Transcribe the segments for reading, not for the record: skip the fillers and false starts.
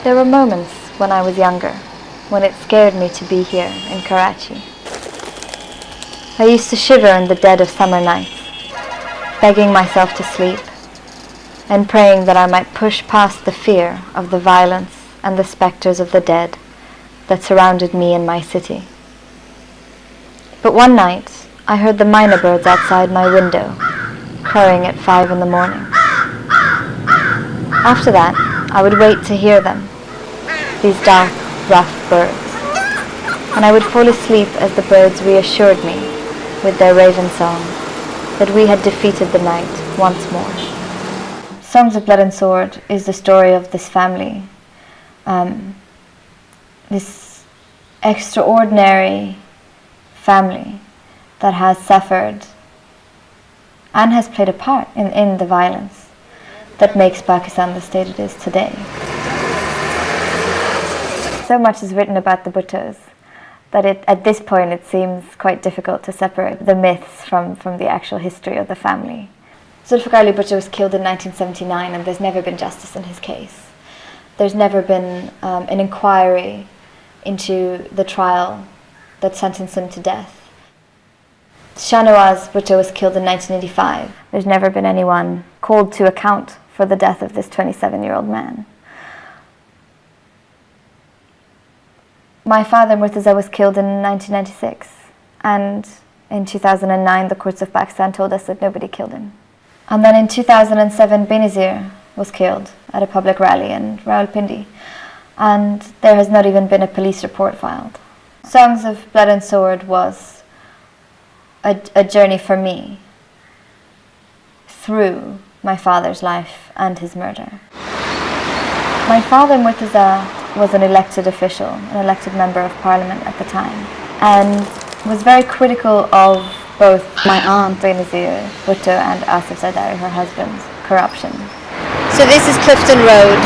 There were moments when I was younger, when it scared me to be here in Karachi. I used to shiver in the dead of summer nights, begging myself to sleep, and praying that I might push past the fear of the violence and the spectres of the dead that surrounded me and my city. But one night, I heard the myna birds outside my window, crowing at 5 in the morning. After that, I would wait to hear them, these dark, rough birds, and I would fall asleep as the birds reassured me with their raven song that we had defeated the night once more. Songs of Blood and Sword is the story of this family, this extraordinary family that has suffered and has played a part in the violence that makes Pakistan the state it is today. So much is written about the Bhuttos that at this point it seems quite difficult to separate the myths from the actual history of the family. Zulfikar Ali Bhutto was killed in 1979 and there's never been justice in his case. There's never been an inquiry into the trial that sentenced him to death. Shahnawaz Bhutto was killed in 1985. There's never been anyone called to account for the death of this 27-year-old man. My father, Murtaza, was killed in 1996, and in 2009 the courts of Pakistan told us that nobody killed him. And then in 2007 Benazir was killed at a public rally in Rawalpindi, and there has not even been a police report filed. Songs of Blood and Sword was a journey for me through my father's life and his murder. My father, Murtaza, was an elected official, an elected member of parliament at the time, and was very critical of both my aunt Benazir Bhutto and Asif Zardari, her husband's corruption. So this is Clifton Road,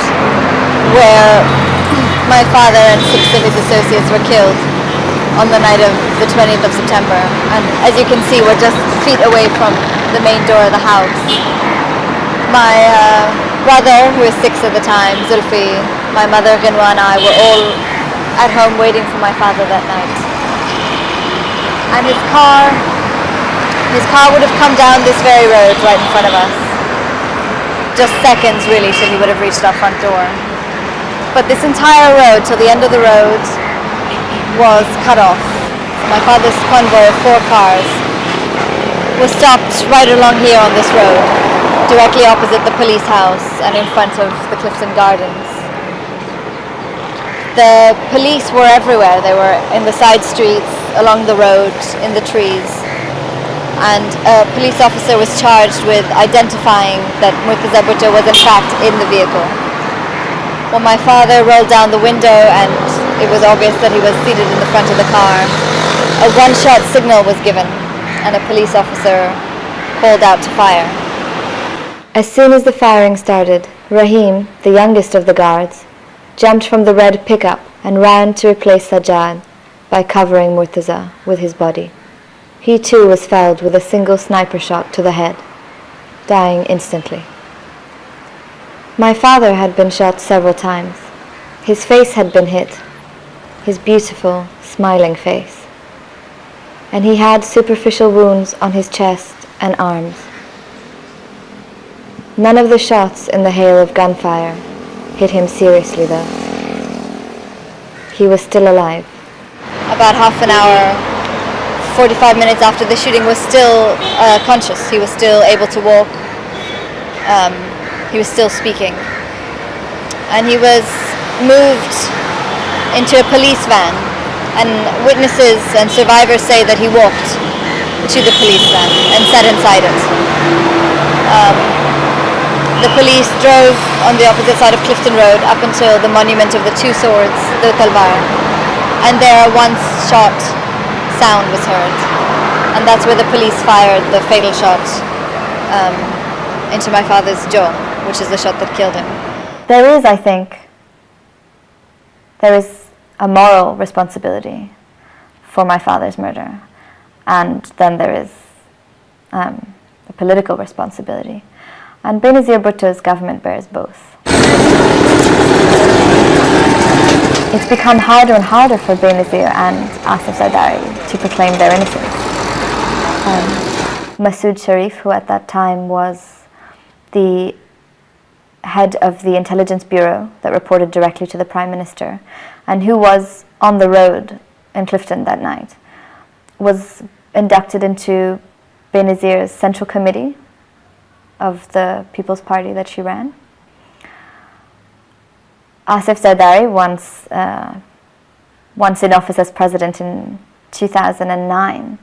where my father and 6 of his associates were killed on the night of the 20th of September. And as you can see, we're just feet away from the main door of the house. My brother, who was 6 at the time, Zulfi, my mother, Ghinwa, and I were all at home waiting for my father that night. And his car would have come down this very road right in front of us. Just seconds, really, till he would have reached our front door. But this entire road, till the end of the road, was cut off. My father's convoy of 4 cars was stopped right along here on this road, directly opposite the police house and in front of the Clifton Gardens. The police were everywhere. They were in the side streets, along the road, in the trees. And a police officer was charged with identifying that Murtaza Bhutto was in fact in the vehicle. When my father rolled down the window and it was obvious that he was seated in the front of the car, a one-shot signal was given and a police officer called out to fire. As soon as the firing started, Rahim, the youngest of the guards, jumped from the red pickup and ran to replace Sajjad by covering Murtaza with his body. He too was felled with a single sniper shot to the head, dying instantly. My father had been shot several times. His face had been hit, his beautiful, smiling face. And he had superficial wounds on his chest and arms. None of the shots in the hail of gunfire hit him seriously, though. He was still alive. About half an hour, 45 minutes after the shooting, was still conscious. He was still able to walk. He was still speaking. And he was moved into a police van. And witnesses and survivors say that he walked to the police van and sat inside it. The police drove on the opposite side of Clifton Road up until the monument of the 2 swords, the Talwar. And there a one-shot sound was heard. And that's where the police fired the fatal shot into my father's jaw, which is the shot that killed him. There is, I think, a moral responsibility for my father's murder. And then there is a political responsibility. And Benazir Bhutto's government bears both. it's become harder and harder for Benazir and Asif Zardari to proclaim their innocence. Masood Sharif, who at that time was the head of the intelligence bureau that reported directly to the Prime Minister, and who was on the road in Clifton that night, was inducted into Benazir's Central Committee of the People's Party that she ran. Asif Zardari, once in office as president in 2009,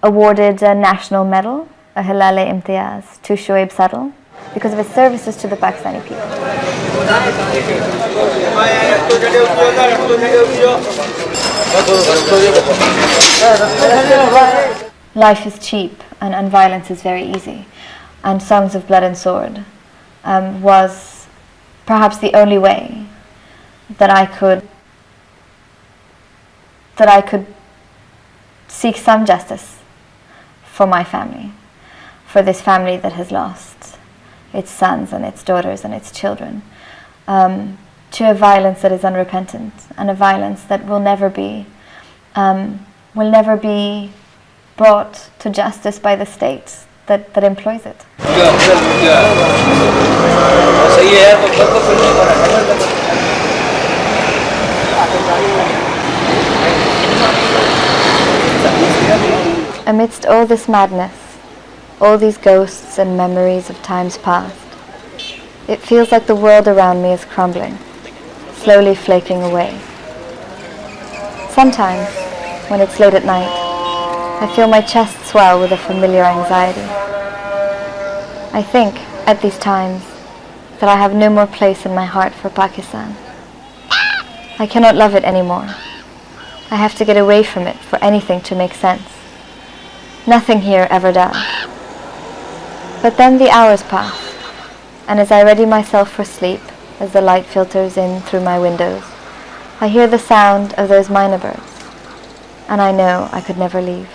awarded a national medal, a Hilal-e-Imtiyaz, to Shoaib Sadal because of his services to the Pakistani people. Life is cheap and violence is very easy, and Songs of Blood and Sword was perhaps the only way that I could seek some justice for my family, for this family that has lost its sons and its daughters and its children, to a violence that is unrepentant and a violence that will never be brought to justice by the state that employs it. Amidst all this madness, all these ghosts and memories of times past, it feels like the world around me is crumbling, slowly flaking away. Sometimes, when it's late at night, I feel my chest swell with a familiar anxiety. I think, at these times, that I have no more place in my heart for Pakistan. I cannot love it anymore. I have to get away from it for anything to make sense. Nothing here ever does. But then the hours pass, and as I ready myself for sleep, as the light filters in through my windows, I hear the sound of those mynah birds, and I know I could never leave.